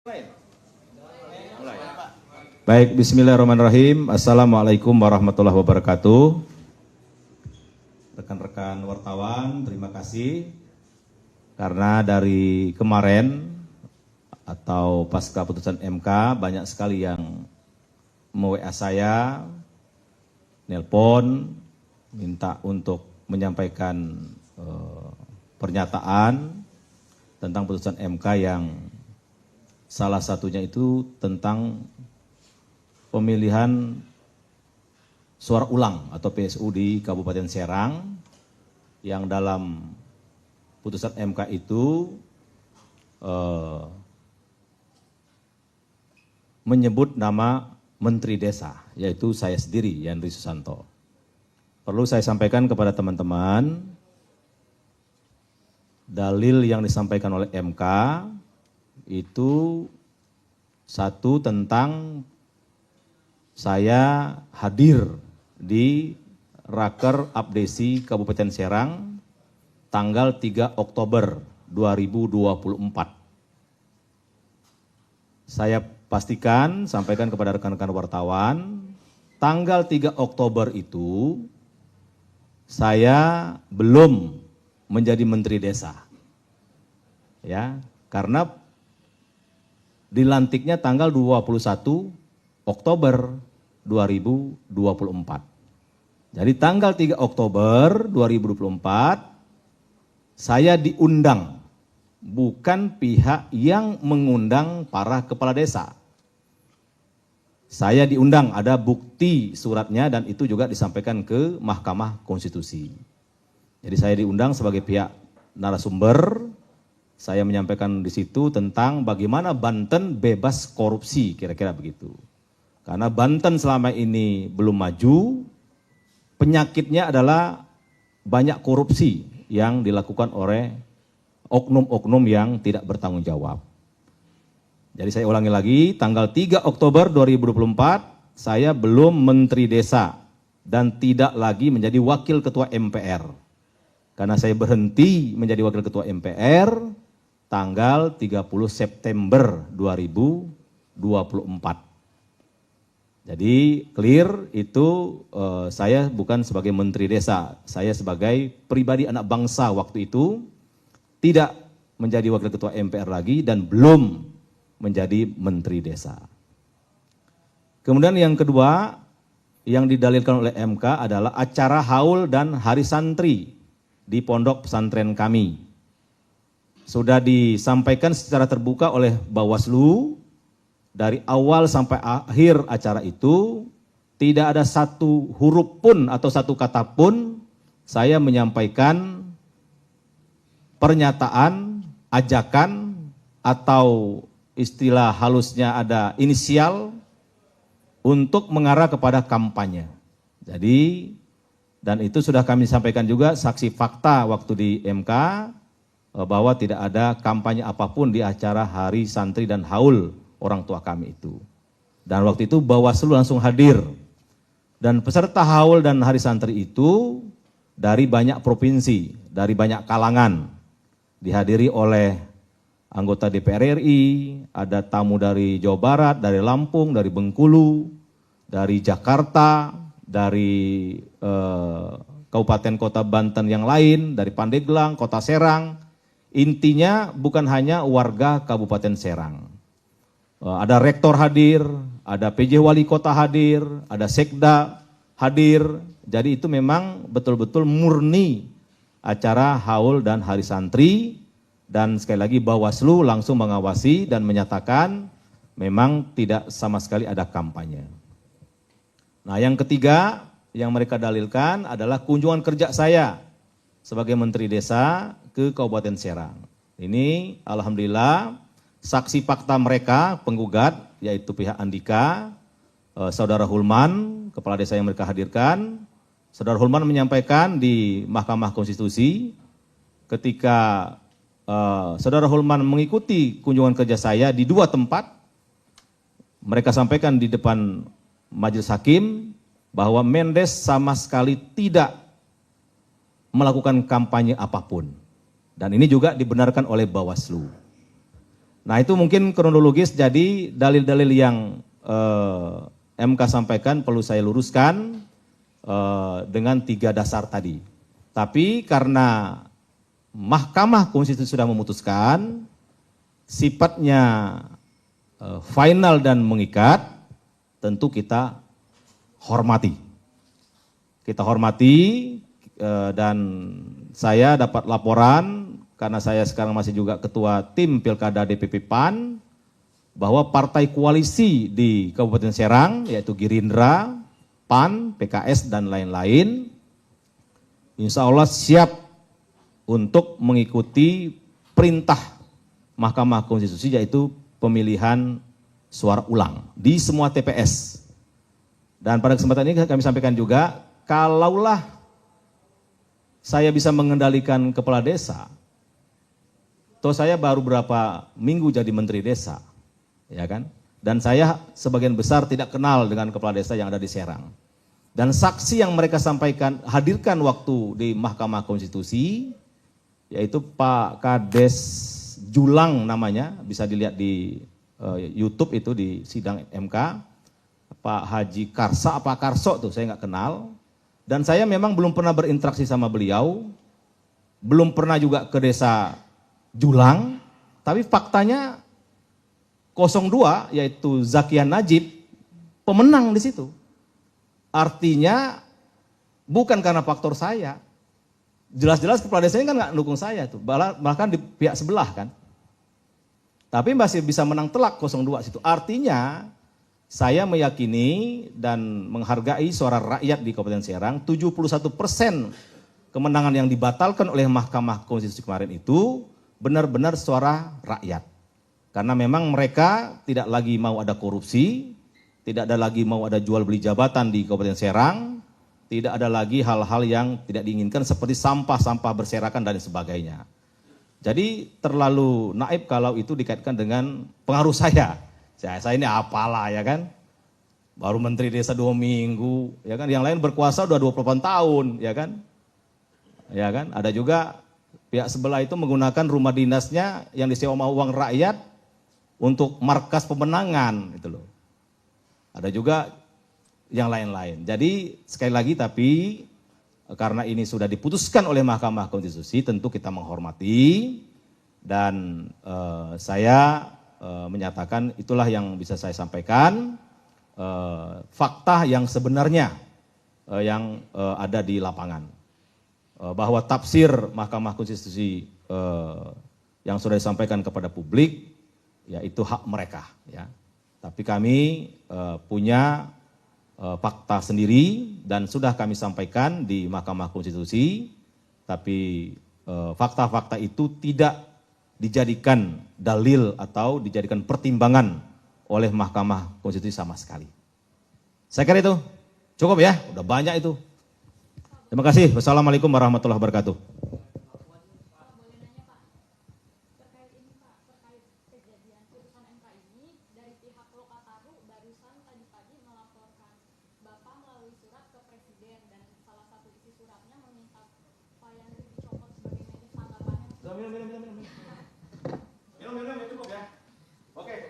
Mulai. Baik, bismillahirrahmanirrahim. Assalamualaikum warahmatullahi wabarakatuh. Rekan-rekan wartawan, terima kasih. Karena dari kemarin atau pasca putusan MK, banyak sekali yang me-WA saya, nelpon, minta untuk menyampaikan pernyataan tentang putusan MK yang salah satunya itu tentang pemilihan suara ulang atau PSU di Kabupaten Serang, yang dalam putusan MK itu menyebut nama Menteri Desa, yaitu saya sendiri, Yandri Susanto. Perlu saya sampaikan kepada teman-teman, dalil yang disampaikan oleh MK itu satu tentang saya hadir di Raker Abdesi Kabupaten Serang tanggal 3 Oktober 2024. Saya pastikan, sampaikan kepada rekan-rekan wartawan, tanggal 3 Oktober itu saya belum menjadi Menteri Desa. Ya, karena dilantiknya tanggal 21 Oktober 2024. Jadi tanggal 3 Oktober 2024 saya diundang, bukan pihak yang mengundang para kepala desa. Saya diundang, ada bukti suratnya dan itu juga disampaikan ke Mahkamah Konstitusi. Jadi saya diundang sebagai pihak narasumber. Saya menyampaikan di situ tentang bagaimana Banten bebas korupsi, kira-kira begitu. Karena Banten selama ini belum maju, penyakitnya adalah banyak korupsi yang dilakukan oleh oknum-oknum yang tidak bertanggung jawab. Jadi saya ulangi lagi, tanggal 3 Oktober 2024, saya belum Menteri Desa dan tidak lagi menjadi Wakil Ketua MPR. Karena saya berhenti menjadi Wakil Ketua MPR, tanggal 30 September 2024. Jadi clear itu saya bukan sebagai Menteri Desa, saya sebagai pribadi anak bangsa waktu itu tidak menjadi Wakil Ketua MPR lagi dan belum menjadi Menteri Desa. Kemudian yang kedua yang didalilkan oleh MK adalah acara haul dan hari santri di pondok pesantren kami. Sudah disampaikan secara terbuka oleh Bawaslu, dari awal sampai akhir acara itu tidak ada satu huruf pun atau satu kata pun saya menyampaikan pernyataan, ajakan, atau istilah halusnya ada inisial untuk mengarah kepada kampanye. Jadi, dan itu sudah kami sampaikan juga saksi fakta waktu di MK, bahwa tidak ada kampanye apapun di acara hari santri dan haul orang tua kami itu. Dan waktu itu Bawaslu langsung hadir. Dan peserta haul dan hari santri itu dari banyak provinsi, dari banyak kalangan. Dihadiri oleh anggota DPR RI, ada tamu dari Jawa Barat, dari Lampung, dari Bengkulu, dari Jakarta, dari kabupaten kota Banten yang lain, dari Pandeglang, Kota Serang. Intinya bukan hanya warga Kabupaten Serang. Ada rektor hadir, ada PJ Wali Kota hadir, ada Sekda hadir. Jadi itu memang betul-betul murni acara haul dan hari santri. Dan sekali lagi Bawaslu langsung mengawasi dan menyatakan memang tidak sama sekali ada kampanye. Nah, yang ketiga yang mereka dalilkan adalah kunjungan kerja saya sebagai Menteri Desa ke Kabupaten Serang. Ini alhamdulillah saksi fakta mereka penggugat yaitu pihak Andika, Saudara Hulman, kepala desa yang mereka hadirkan. Saudara Hulman menyampaikan di Mahkamah Konstitusi ketika Saudara Hulman mengikuti kunjungan kerja saya di dua tempat, mereka sampaikan di depan majelis hakim bahwa Mendes sama sekali tidak melakukan kampanye apapun. Dan ini juga dibenarkan oleh Bawaslu. Nah itu mungkin kronologis, jadi dalil-dalil yang MK sampaikan perlu saya luruskan dengan 3 dasar tadi. Tapi karena Mahkamah Konstitusi sudah memutuskan, sifatnya final dan mengikat, tentu kita hormati. Kita hormati dan saya dapat laporan, karena saya sekarang masih juga ketua tim Pilkada DPP PAN, bahwa partai koalisi di Kabupaten Serang, yaitu Gerindra, PAN, PKS, dan lain-lain, insya Allah siap untuk mengikuti perintah Mahkamah Konstitusi, yaitu pemilihan suara ulang di semua TPS. Dan pada kesempatan ini kami sampaikan juga, kalaulah saya bisa mengendalikan kepala desa, toh saya baru berapa minggu jadi menteri desa, ya kan? Dan saya sebagian besar tidak kenal dengan kepala desa yang ada di Serang. Dan saksi yang mereka sampaikan, hadirkan waktu di Mahkamah Konstitusi, yaitu Pak Kades Julang namanya, bisa dilihat di YouTube itu di sidang MK, Pak Haji Karsa apa Karso tuh saya nggak kenal. Dan saya memang belum pernah berinteraksi sama beliau, belum pernah juga ke desa Julang, tapi faktanya 02 yaitu Zakian Najib pemenang di situ. Artinya bukan karena faktor saya. Jelas-jelas kepala desanya kan nggak dukung saya tuh, bahkan di pihak sebelah kan. Tapi masih bisa menang telak 02 situ. Artinya saya meyakini dan menghargai suara rakyat di Kabupaten Serang, 71% kemenangan yang dibatalkan oleh Mahkamah Konstitusi kemarin itu benar-benar suara rakyat. Karena memang mereka tidak lagi mau ada korupsi, tidak ada lagi mau ada jual beli jabatan di Kabupaten Serang, tidak ada lagi hal-hal yang tidak diinginkan seperti sampah-sampah berserakan dan sebagainya. Jadi terlalu naif kalau itu dikaitkan dengan pengaruh saya. Saya ini apalah ya kan, baru menteri desa 2 minggu, ya kan, yang lain berkuasa udah 28 tahun, ya kan. Ya kan, ada juga pihak sebelah itu menggunakan rumah dinasnya yang disewa uang rakyat untuk markas pemenangan, gitu loh. Ada juga yang lain-lain. Jadi sekali lagi tapi karena ini sudah diputuskan oleh Mahkamah Konstitusi, tentu kita menghormati dan saya menyatakan itulah yang bisa saya sampaikan, fakta yang sebenarnya yang ada di lapangan. Bahwa tafsir Mahkamah Konstitusi yang sudah disampaikan kepada publik, ya itu hak mereka. Ya. Tapi kami punya fakta sendiri dan sudah kami sampaikan di Mahkamah Konstitusi, tapi fakta-fakta itu tidak dijadikan dalil atau dijadikan pertimbangan oleh Mahkamah Konstitusi sama sekali. Saya kira itu cukup ya, udah banyak itu. Terima kasih. Wassalamualaikum warahmatullahi wabarakatuh. Minum, cukup ya. Oke.